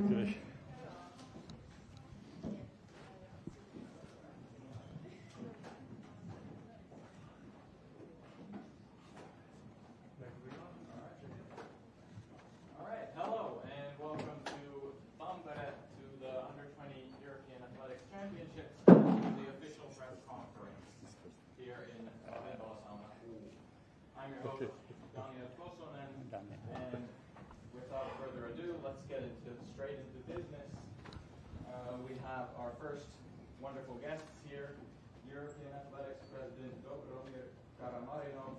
Okay. All right, hello and welcome to Tampere to the Under-20 European Athletics Championships, the official press conference here in Vetosauna. I'm your host, Daniel Kosonen, and without further ado, let's get straight into business. We have our first wonderful guests here, European Athletics President Dobromir Karamarino.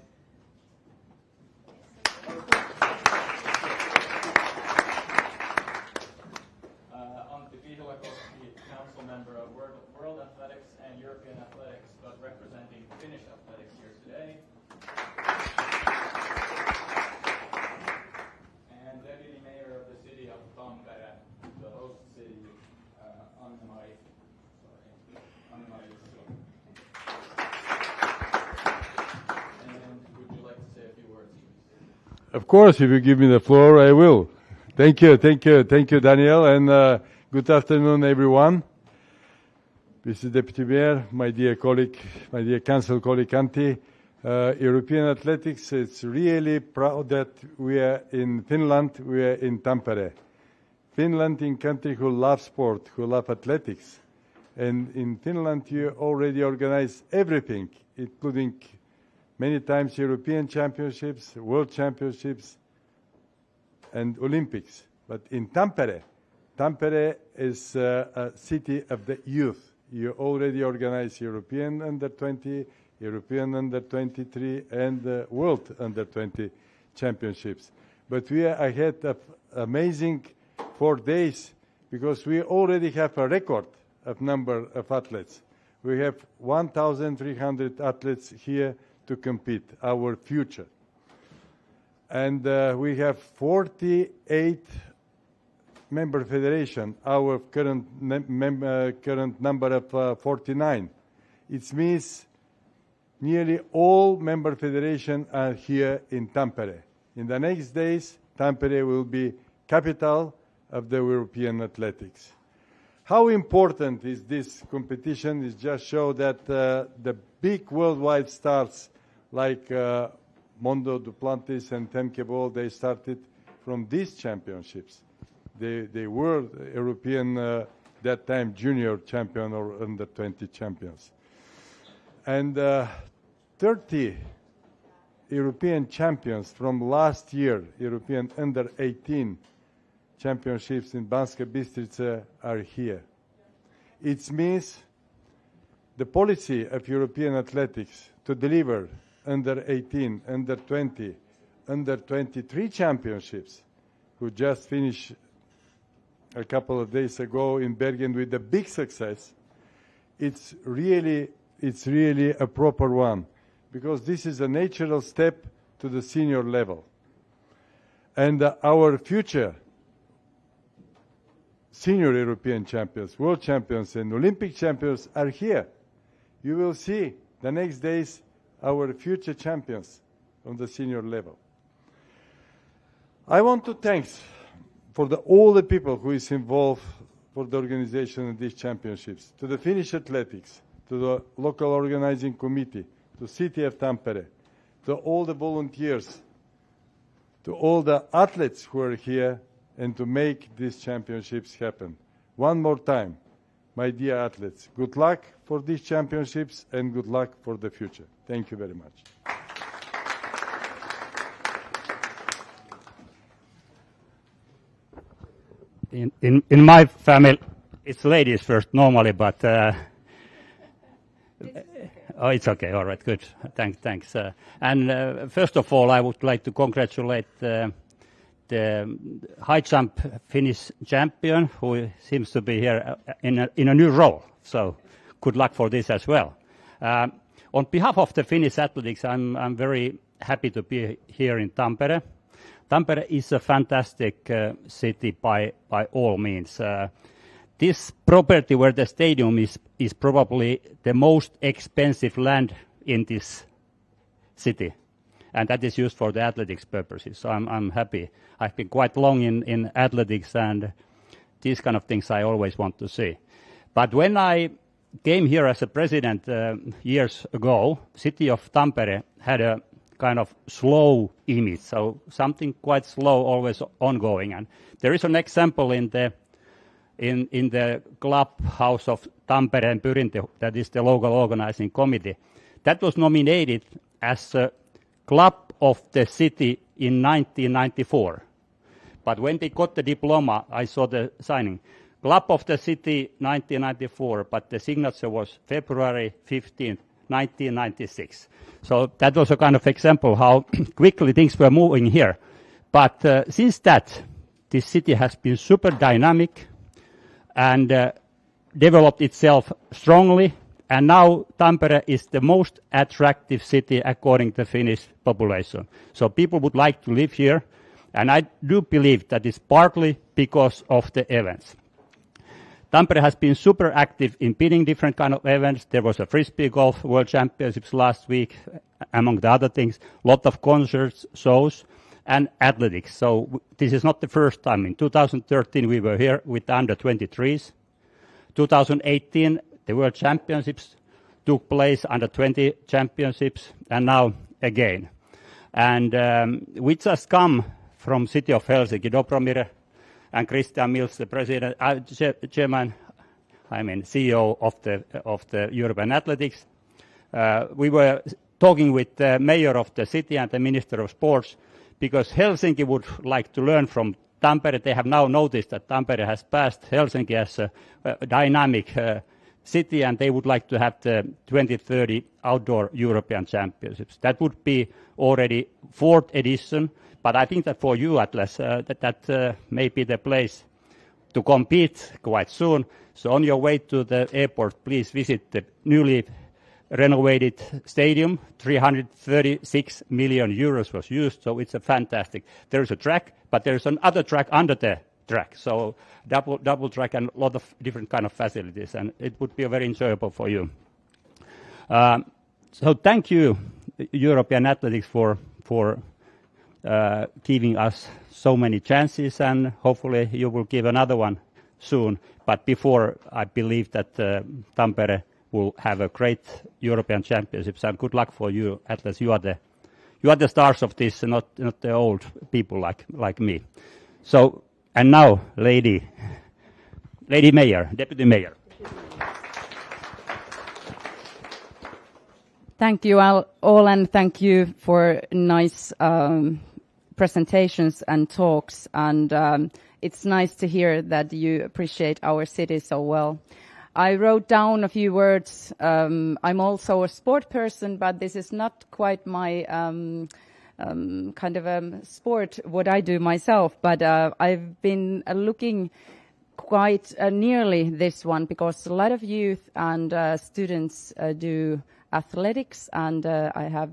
Antti Pihlakoski, Council Member of World Athletics and European Athletics, but representing Finnish athletics here today. And Deputy Mayor of the City of Tampere, the host city, Anne-Marie Silva. And would you like to say a few words? Of course, if you give me the floor, I will. Thank you, Daniel, and good afternoon, everyone. This is Deputy Mayor, my dear colleague, my dear Council colleague Antti. European Athletics is really proud that we are in Finland, we are in Tampere. Finland is a country who loves sport, who loves athletics. And in Finland, you already organize everything, including many times European Championships, World Championships, and Olympics. But in Tampere is a city of the youth. You already organize European Under-20, European Under-23, and World Under-20 Championships. But we are ahead of amazing 4 days because we already have a record of number of athletes. We have 1,300 athletes here to compete, our future. And we have 48 member federation, our current number of 49. It means nearly all member federation are here in Tampere. In the next days, Tampere will be capital of the European athletics. How important is this competition? It just shows that the big worldwide stars like Mondo Duplantis and Femke Bol, they started from these championships. They were European, that time, junior champion or under-20 champions. And 30 European champions from last year, European under-18 championships in Banska Bystrica are here. It means the policy of European athletics to deliver under-18, under-20, under-23 championships, who just finished a couple of days ago in Bergen with a big success. It's really a proper one, because this is a natural step to the senior level. And our future senior European champions, world champions, and Olympic champions are here. You will see the next days our future champions on the senior level. I want to thank for all the people who is involved for the organization of these championships, to the Finnish athletics, to the local organizing committee, to City of Tampere, to all the volunteers, to all the athletes who are here, and to make these championships happen. One more time, my dear athletes, good luck for these championships and good luck for the future. Thank you very much. In my family, it's ladies first normally, but oh, it's okay. All right, good. Thanks. And first of all, I would like to congratulate the high jump Finnish champion, who seems to be here in a new role. So, good luck for this as well. On behalf of the Finnish athletics, I'm very happy to be here in Tampere. Tampere is a fantastic city by all means. This property where the stadium is probably the most expensive land in this city, and that is used for the athletics purposes. So I'm happy. I've been quite long in athletics, and these kind of things I always want to see. But when I came here as a president years ago, city of Tampere had a kind of slow image, so something quite slow, always ongoing. And there is an example in the clubhouse of Tampere and Pyrintö, that is the local organizing committee. That was nominated as a club of the city in 1994. But when they got the diploma, I saw the signing. Club of the City 1994, but the signature was February 15th, 1996. So that was a kind of example how quickly things were moving here. But since that, this city has been super dynamic and developed itself strongly. And now Tampere is the most attractive city according to Finnish population. So people would like to live here. And I do believe that it's partly because of the events. Tampere has been super active in bidding different kind of events. There was a Frisbee Golf World Championships last week, among the other things, lot of concerts, shows, and athletics. So this is not the first time. In 2013, we were here with the under-23s. 2018, the World Championships took place, under-20 championships, and now again. And we just come from city of Helsinki, Dobromir and Christian Mills, the president, chairman, CEO of the European Athletics. We were talking with the mayor of the city and the minister of sports because Helsinki would like to learn from Tampere. They have now noticed that Tampere has passed Helsinki as a dynamic city, and they would like to have the 2030 Outdoor European Championships. That would be already 4th edition. But I think that for you, Atlas, that may be the place to compete quite soon. So on your way to the airport, please visit the newly renovated stadium. 336 million euros was used, so it's a fantastic. There is a track, but there is another track under the track. So double track and a lot of different kind of facilities, and it would be very enjoyable for you. So thank you, European Athletics, for giving us so many chances, and hopefully you will give another one soon. But before, I believe that Tampere will have a great European Championships, and good luck for you, Atlas. You are the stars of this, not the old people like me. So, and now, Lady Mayor, Deputy Mayor. Thank you all, and thank you for nice presentations and talks, and it's nice to hear that you appreciate our city so well. I wrote down a few words. I'm also a sport person, but this is not quite my kind of a sport, what I do myself, but I've been looking quite nearly this one because a lot of youth and students do athletics, and I have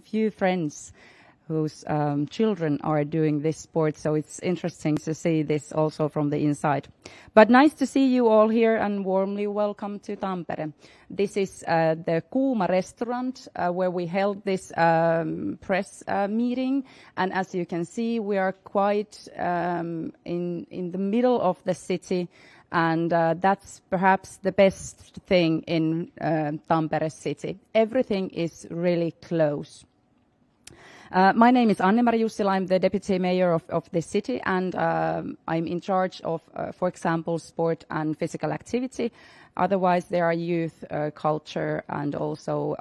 few friends whose children are doing this sport, so it's interesting to see this also from the inside. But nice to see you all here, and warmly welcome to Tampere. This is the Kuuma restaurant where we held this press meeting, and as you can see, we are quite in the middle of the city, and that's perhaps the best thing in Tampere city. Everything is really close. My name is Anne-Mari Jussila. I'm the deputy mayor of the city, and I'm in charge of, for example, sport and physical activity. Otherwise, there are youth, culture, and also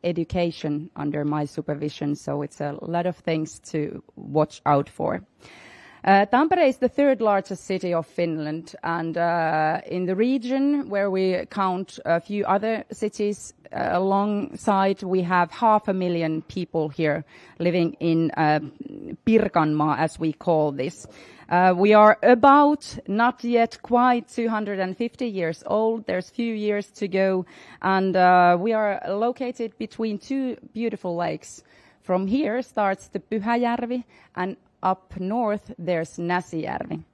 education under my supervision, so it's a lot of things to watch out for. Tampere is the third largest city of Finland, and in the region where we count a few other cities alongside, we have 500,000 people here living in Pirkanmaa, as we call this. We are about, not yet quite 250 years old. There's few years to go, and we are located between two beautiful lakes. From here starts the Pyhäjärvi, and up north there's Näsijärvi.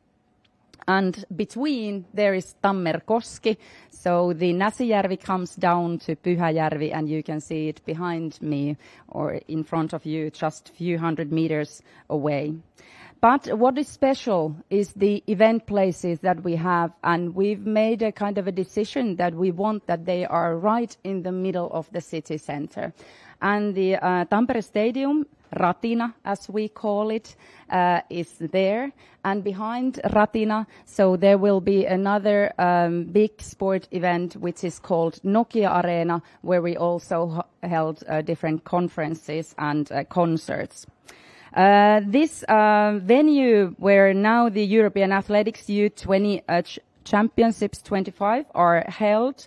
And between there is Tammerkoski, so the Näsijärvi comes down to Pyhäjärvi, and you can see it behind me or in front of you, just a few hundred meters away. But what is special is the event places that we have, and we've made a kind of a decision that we want that they are right in the middle of the city center. And the Tampere Stadium, Ratina, as we call it, is there. And behind Ratina, so there will be another big sport event, which is called Nokia Arena, where we also held different conferences and concerts. This venue where now the European Athletics U20 Championships 25 are held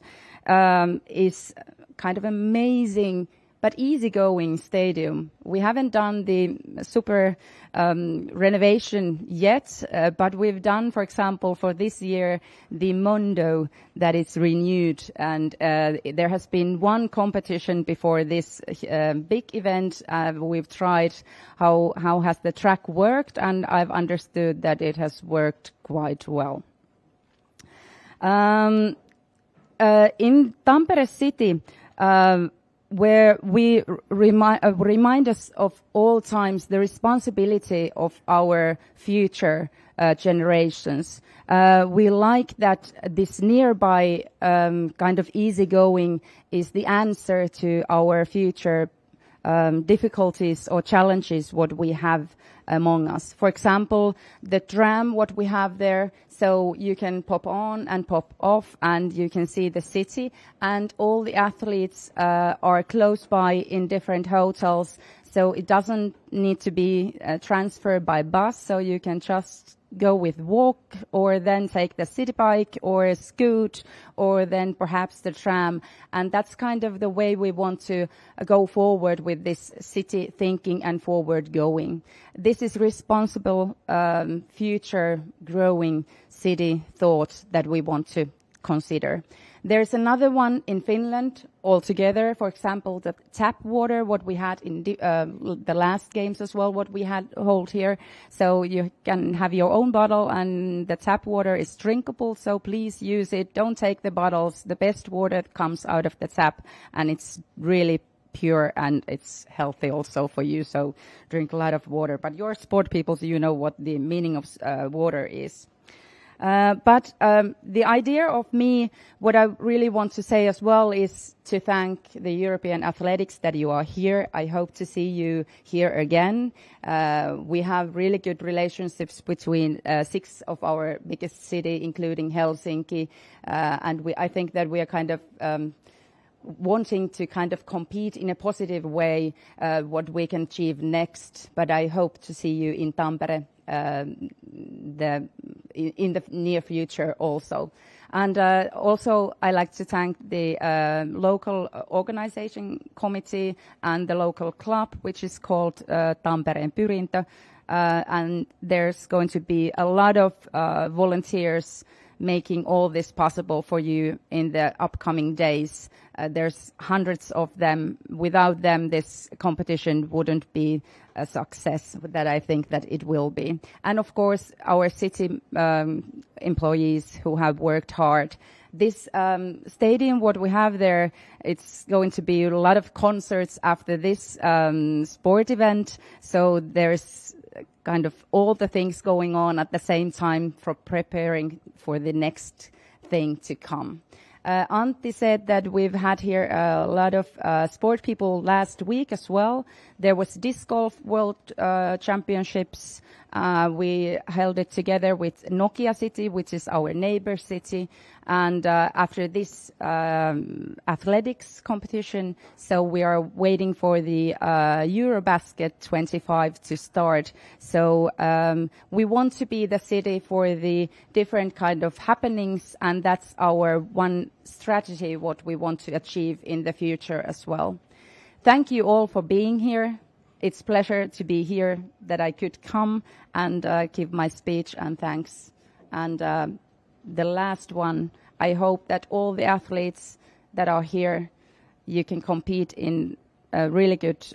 is kind of amazing but easygoing stadium. We haven't done the super renovation yet, but we've done, for example, for this year, the Mondo that is renewed, and there has been one competition before this big event. We've tried how has the track worked, and I've understood that it has worked quite well. In Tampere city, where we remind us of all times the responsibility of our future generations. We like that this nearby kind of easygoing is the answer to our future difficulties or challenges what we have among us. For example, the tram, what we have there, so you can pop on and pop off and you can see the city, and all the athletes are close by in different hotels, so it doesn't need to be transferred by bus, so you can just go with walk or then take the city bike or a scoot or then perhaps the tram. And that's kind of the way we want to go forward with this city thinking and forward going. This is responsible future growing city thought that we want to consider. There's another one in Finland altogether, for example, the tap water, what we had in the last games as well, what we had hold here. So you can have your own bottle and the tap water is drinkable, so please use it. Don't take the bottles. The best water comes out of the tap, and it's really pure and it's healthy also for you, so drink a lot of water. But you're sport people, so you know what the meaning of water is. But the idea of me, what I really want to say as well is to thank the European Athletics that you are here. I hope to see you here again. We have really good relationships between 6 of our biggest cities, including Helsinki, and I think that we are kind of wanting to kind of compete in a positive way what we can achieve next. But I hope to see you in Tampere in the near future also. And also I like to thank the local organization committee and the local club, which is called Tampereen Pyrintö. And there's going to be a lot of volunteers making all this possible for you in the upcoming days. There's hundreds of them. Without them, this competition wouldn't be a success that I think that it will be. And of course, our city employees who have worked hard. This stadium, what we have there, it's going to be a lot of concerts after this sport event. So there's kind of all the things going on at the same time for preparing for the next thing to come. Antti said that we've had here a lot of sport people last week as well. There was Disc Golf World Championships. We held it together with Nokia City, which is our neighbor city. And after this athletics competition, so we are waiting for the Eurobasket 25 to start. So we want to be the city for the different kind of happenings, and that's our one strategy, what we want to achieve in the future as well. Thank you all for being here. It's a pleasure to be here, that I could come and give my speech, and thanks. And the last one, I hope that all the athletes that are here, you can compete in a really good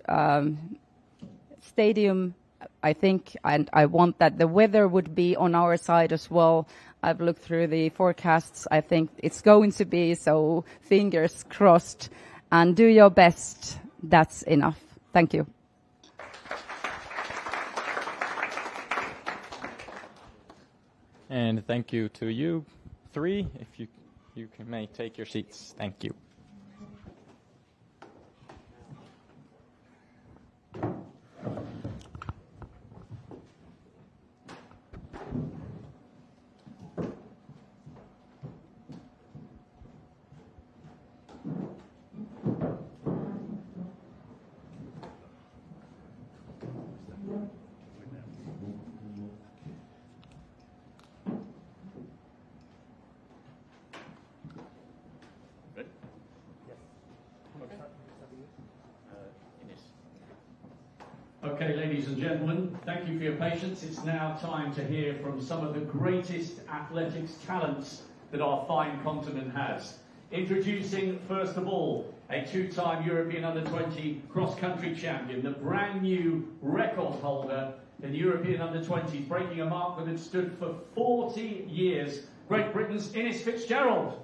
stadium, I think, and I want that the weather would be on our side as well. I've looked through the forecasts. I think it's going to be, so fingers crossed, and do your best. That's enough. Thank you. And thank you to you three. If you may take your seats. Thank you. Okay, ladies and gentlemen, thank you for your patience. It's now time to hear from some of the greatest athletics talents that our fine continent has. Introducing, first of all, a two-time European Under-20 cross-country champion, the brand new record holder in the European Under-20s, breaking a mark that had stood for 40 years, Great Britain's Innes Fitzgerald.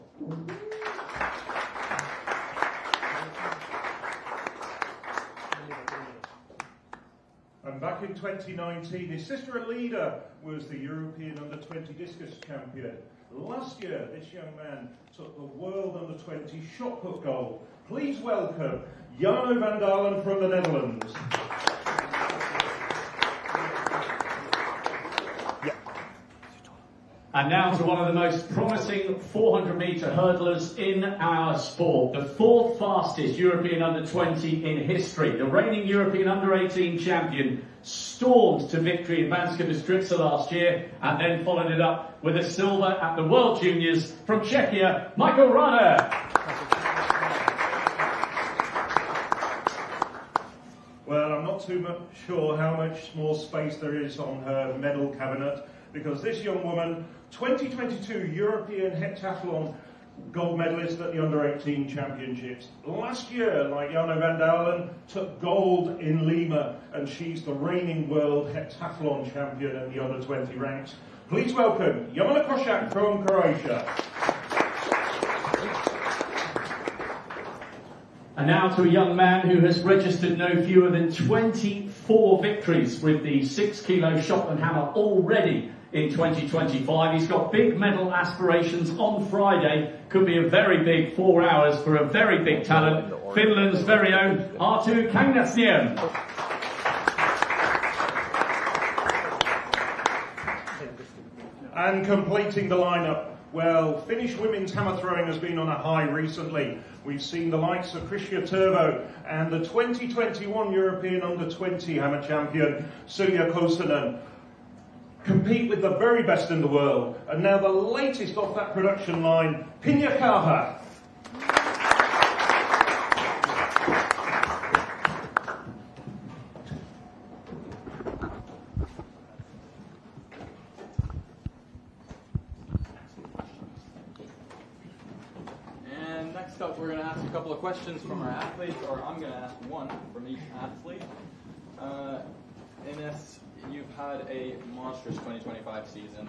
And back in 2019, his sister Alida was the European Under-20 discus champion. Last year, this young man took the World Under-20 shot put gold. Please welcome Jarno van Dalen from the Netherlands. And now to one of the most promising 400-metre hurdlers in our sport, the fourth fastest European Under-20 in history. The reigning European Under-18 champion stormed to victory in Banska Bystrica last year and then followed it up with a silver at the World Juniors from Czechia, Michael Rana. Well, I'm not too much sure how much more space there is on her medal cabinet, because this young woman, 2022 European heptathlon gold medalist at the Under-18 Championships. Last year, like Jarno van Dalen, took gold in Lima, and she's the reigning world heptathlon champion in the Under-20 ranks. Please welcome Jomana Košak from Croatia. And now to a young man who has registered no fewer than 24 victories with the 6-kilo shot and hammer already in 2025. He's got big medal aspirations on Friday. Could be a very big 4 hours for a very big talent. Finland's very own Arttu Kangasniemi. And completing the lineup, well, Finnish women's hammer throwing has been on a high recently. We've seen the likes of Kristia Turbo and the 2021 European Under-20 hammer champion, Silja Kosonen, compete with the very best in the world. And now the latest off that production line, Pinja Kaha. And next up, we're going to ask a couple of questions from our athletes, or I'm going to ask one from each athlete. Innes, you've had a monstrous 2025 season,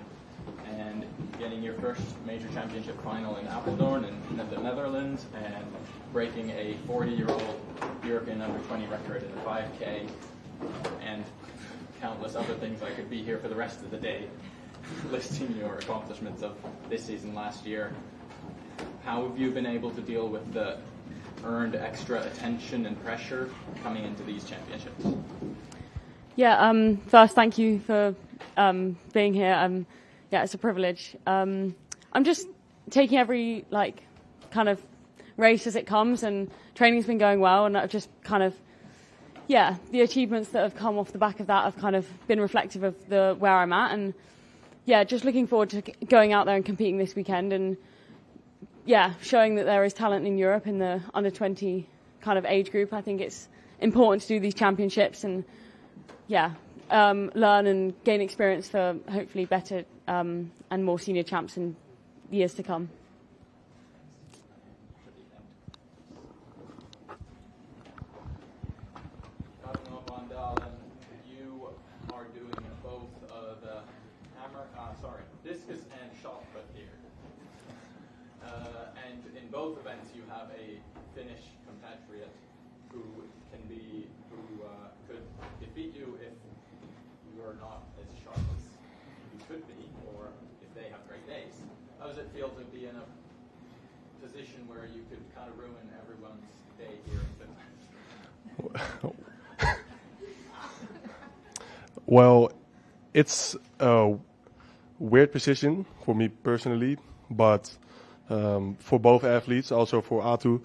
and getting your first major championship final in Apeldoorn in the Netherlands, and breaking a 40-year-old European Under-20 record in the 5K, and countless other things. I could be here for the rest of the day listing your accomplishments of this season last year. How have you been able to deal with the earned extra attention and pressure coming into these championships? Yeah, first, thank you for being here. Yeah, it's a privilege. I'm just taking every, kind of race as it comes, and training's been going well, and I've just kind of, the achievements that have come off the back of that have kind of been reflective of where I'm at, and, just looking forward to going out there and competing this weekend, and, showing that there is talent in Europe in the under-20 kind of age group. I think it's important to do these championships and, learn and gain experience for hopefully better and more senior champs in years to come. Van Dalen, you are doing both the hammer, discus and shot put here. And in both events you have a Finnish compatriot who could defeat you if you are not as sharp as you could be, or if days. How does it feel to be in a position where you could kind of ruin everyone's day here in Finland? Well, it's a weird position for me personally, but for both athletes, also for Atu,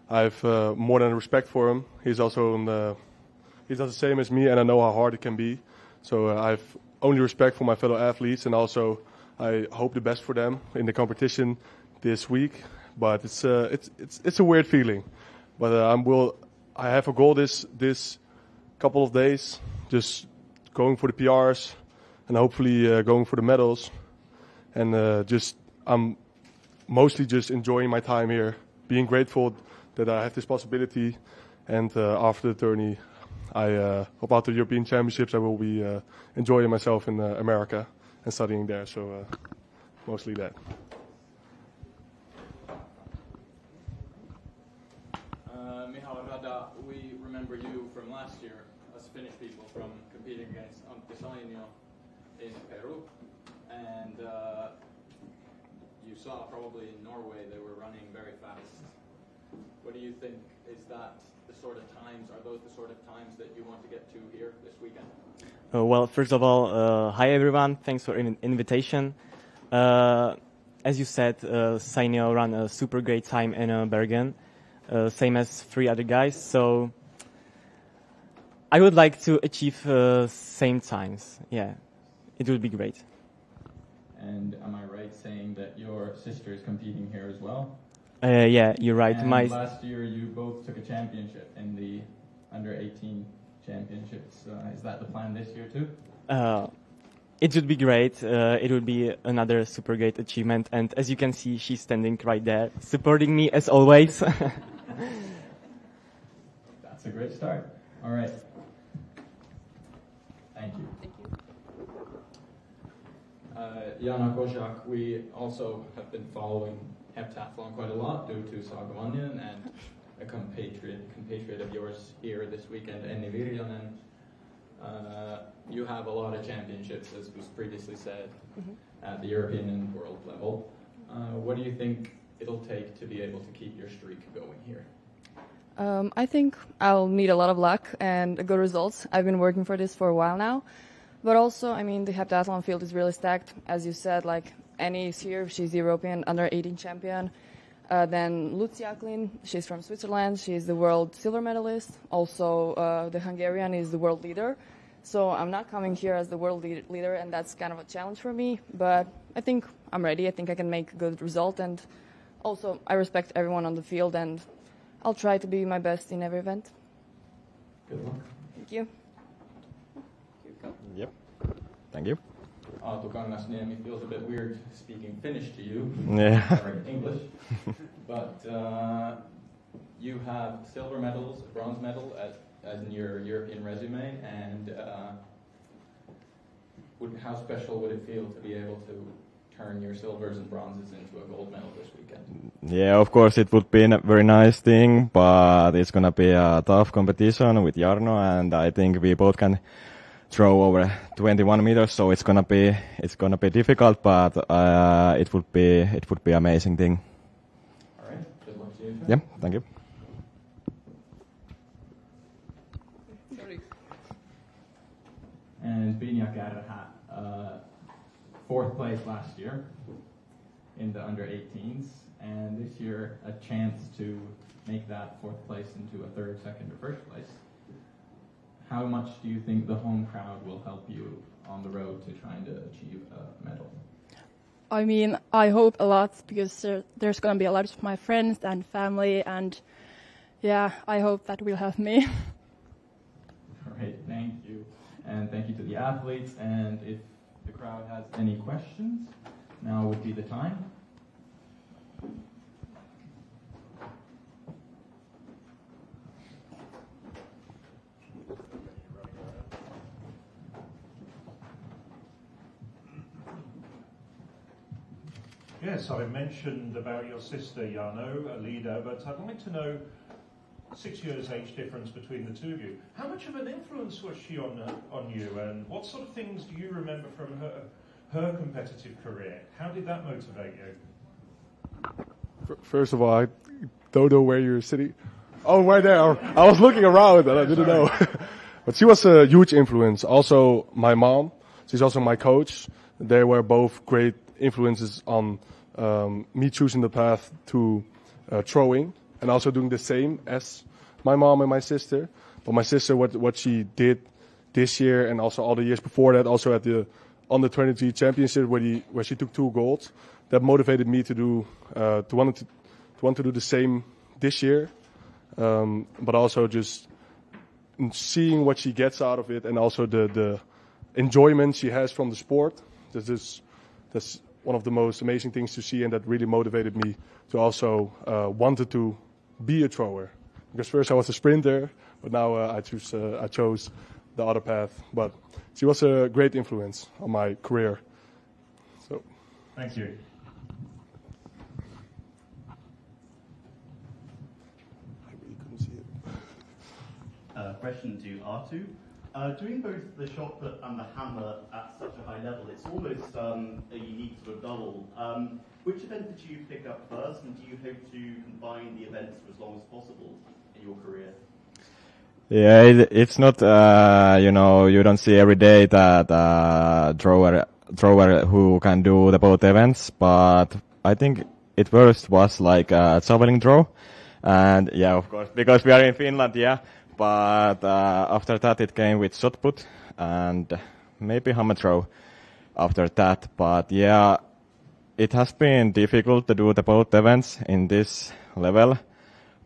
I have more than respect for him. He's also he does the same as me, and I know how hard it can be. So I have only respect for my fellow athletes, and also I hope the best for them in the competition this week. But it's a weird feeling. But I have a goal this couple of days, just going for the PRs and hopefully going for the medals. And I'm mostly just enjoying my time here, being grateful that I have this possibility. And after the tourney, I hope after the European Championships I will be enjoying myself in America and studying there. So mostly that. Mihal Rada, we remember you from last year, us Finnish people, from competing against Antti Sainio in Peru. And you saw probably in Norway they were running very fast. What do you think? Is that the sort of times, are those the sort of times that you want to get to here this weekend? Well, first of all, hi everyone. Thanks for the invitation. As you said, Sainio ran a super great time in Bergen, same as 3 other guys. So I would like to achieve same times. Yeah, it would be great. And am I right saying that your sister is competing here as well? Yeah, you're right. And last year you both took a championship in the under-18 championships. Is that the plan this year too? It would be great. It would be another super great achievement. And as you can see, she's standing right there, supporting me as always. That's a great start. All right. Thank you. Thank you. Jana Kozak, we also have been following heptathlon quite a lot due to Saagavanyan and a compatriot of yours here this weekend, Enni Virjanen. You have a lot of championships, as was previously said, at the European and world level. What do you think it'll take to be able to keep your streak going here? I think I'll need a lot of luck and good results. I've been working for this for a while now. But also, I mean, the heptathlon field is really stacked. As you said, like, Annie is here. She's the European under-18 champion. Then Lucia Jacqueline, she's from Switzerland. She's the world silver medalist. Also, the Hungarian is the world leader. So I'm not coming here as the world leader, and that's kind of a challenge for me. But I think I'm ready. I think I can make a good result. And also, I respect everyone on the field, and I'll try to be my best in every event. Good luck. Thank you. Yep. Thank you. Aatu Kangasniemi, feels a bit weird speaking Finnish to you. Yeah. Or English. But you have silver medals, a bronze medal as in your European resume, and how special would it feel to be able to turn your silvers and bronzes into a gold medal this weekend? Yeah, of course it would be a very nice thing, but it's gonna be a tough competition with Jarno, and I think we both can throw over 21 meters, so it's gonna be difficult, but it would be amazing thing. All right, good luck to you. Yeah, thank you. And Binja Kärhä, 4th place last year in the under-18s, and this year a chance to make that 4th place into a 3rd, 2nd, or 1st place. How much do you think the home crowd will help you on the road to trying to achieve a medal? I mean, I hope a lot, because there's going to be a lot of my friends and family, and yeah, I hope that will help me. All right, thank you. And thank you to the athletes. And if the crowd has any questions, now would be the time. Yes, I mentioned about your sister, Jarno, a leader, but I'd like to know, 6 years age difference between the two of you. How much of an influence was she on you, and what sort of things do you remember from her competitive career. How did that motivate you? First of all, I don't know where you're sitting. Oh, right there. I was looking around and I didn't know. But she was a huge influence. Also, my mom, she's also my coach. They were both great influences on me choosing the path to throwing and also doing the same as my mom and my sister. But my sister, what she did this year and also all the years before that, also at the Under-23 Championship where she took 2 golds, that motivated me to do to want to do the same this year. But also just seeing what she gets out of it and also the enjoyment she has from the sport. That's one of the most amazing things to see, and that really motivated me to also wanted to be a thrower. Because first I was a sprinter, but now I chose the other path. But she was a great influence on my career. So, thank you. Question to Artu. Doing both the shot put and the hammer at such a high level, it's almost a unique sort of double. Which event did you pick up first, and do you hope to combine the events for as long as possible in your career? Yeah, it's not, you don't see every day that thrower who can do the both events, but I think it first was like a javelin throw. And yeah, of course, because we are in Finland, yeah. But after that it came with shot put and maybe hammer throw after that. But yeah, it has been difficult to do the both events in this level.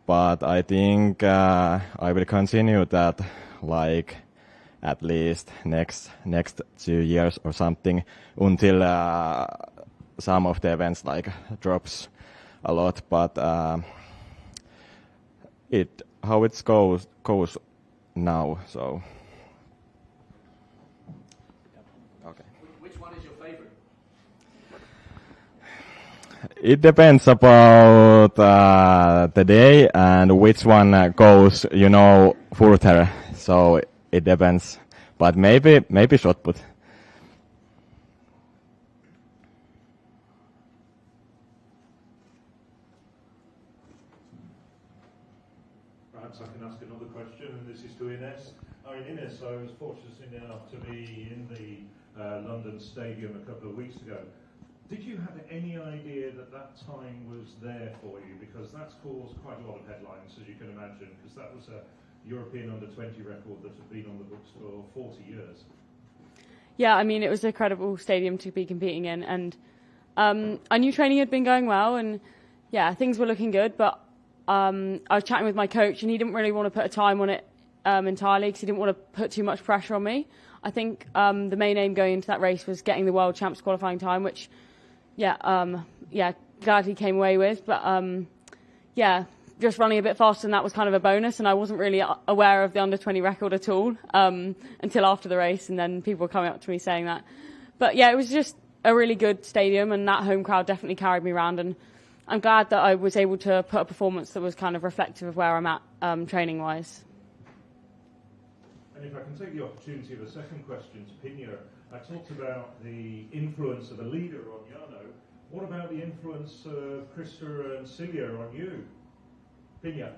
But I think I will continue that like at least next 2 years or something until some of the events like drops a lot. But how it goes now, so. Okay. Which one is your favorite? It depends about the day and which one goes, further. So it depends, but maybe shot put. Perhaps I can ask another question, and this is to Ines. Ines, I was fortunate enough to be in the London Stadium a couple of weeks ago. Did you have any idea that time was there for you? Because that's caused quite a lot of headlines, as you can imagine, because that was a European Under-20 record that had been on the books for 40 years. Yeah, I mean, it was an incredible stadium to be competing in, and I knew training had been going well, and yeah, things were looking good, but I was chatting with my coach, and he didn't really want to put a time on it entirely because he didn't want to put too much pressure on me. I think the main aim going into that race was getting the World Champs qualifying time, which, glad he came away with. But, just running a bit faster than that was kind of a bonus, and I wasn't really aware of the Under-20 record at all until after the race, and then people were coming up to me saying that. But, yeah, it was just a really good stadium, and that home crowd definitely carried me around, and I'm glad that I was able to put a performance that was kind of reflective of where I'm at training-wise. And if I can take the opportunity of a second question to Pinja, I talked about the influence of a leader on Jarno. What about the influence of Krista and Silja on you? Pinja.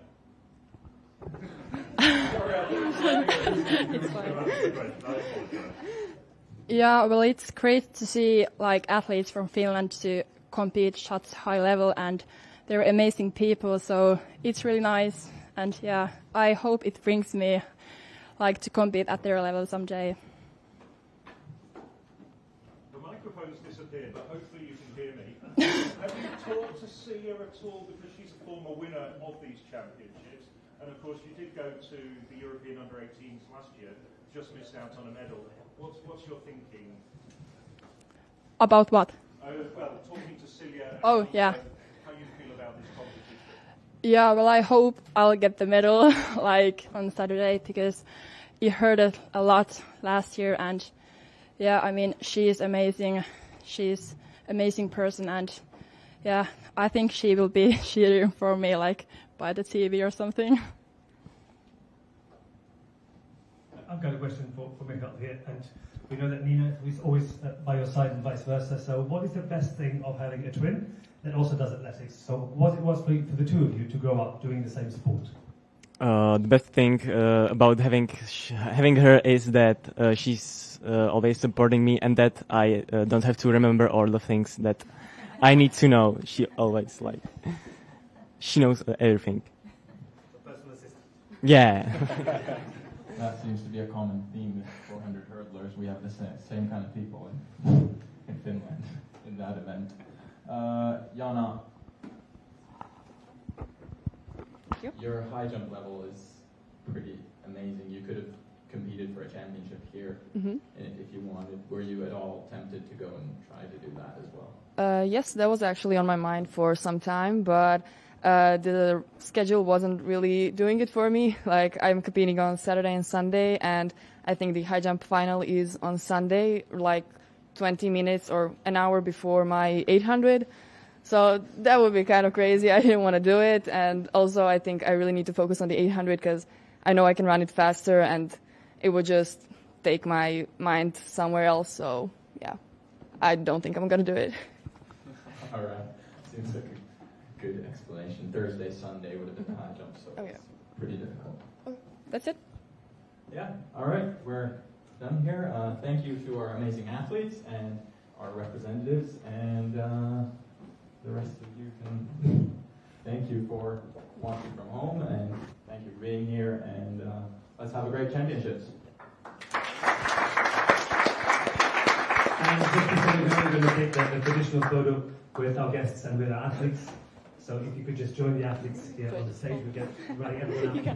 Yeah, well, it's great to see athletes from Finland to compete such high level, and they're amazing people, so it's really nice. And yeah, I hope it brings me to compete at their level someday. The microphone's disappeared, but hopefully you can hear me. Have you talked to Silja at all, because she's a former winner of these championships, and of course you did go to the European Under-18s last year, just missed out on a medal. What's your thinking? About what? Well, talking to Silja. Oh, yeah. How you feel about this competition? Yeah, well, I hope I'll get the medal on Saturday, because it hurt a lot last year, and yeah, I mean, she's amazing. She's amazing person, and yeah, I think she will be cheering for me by the TV or something. I've got a question for Michael here, and We know that Nina is always by your side and vice versa. So what is the best thing of having a twin that also does athletics? So what it was for the two of you to grow up doing the same sport? The best thing about having her is that she's always supporting me, and that I don't have to remember all the things that I need to know. She always she knows everything. Personal assistant. Yeah. That seems to be a common theme with 400 hurdlers. We have the same kind of people in Finland in that event. Jana, your high jump level is pretty amazing. You could have competed for a championship here if you wanted. Were you at all tempted to go and try to do that as well? Yes, that was actually on my mind for some time, but the schedule wasn't really doing it for me. Like, I'm competing on Saturday and Sunday, and I think the high jump final is on Sunday, like 20 minutes or an hour before my 800. So that would be kind of crazy. I didn't want to do it. And also, I think I really need to focus on the 800 because I know I can run it faster, and it would just take my mind somewhere else. So, yeah, I don't think I'm going to do it. All right. Seems like a good explanation. Thursday, Sunday would have been the high jump, so it's pretty difficult. That's it. Yeah. All right. We're done here. Thank you to our amazing athletes and our representatives, and the rest of you can thank you for watching from home, and thank you for being here, and let's have a great championships. And just before we go, we're going to take the traditional photo with our guests and with our athletes. So if you could just join the athletes here on the stage, we'll get running everyone out.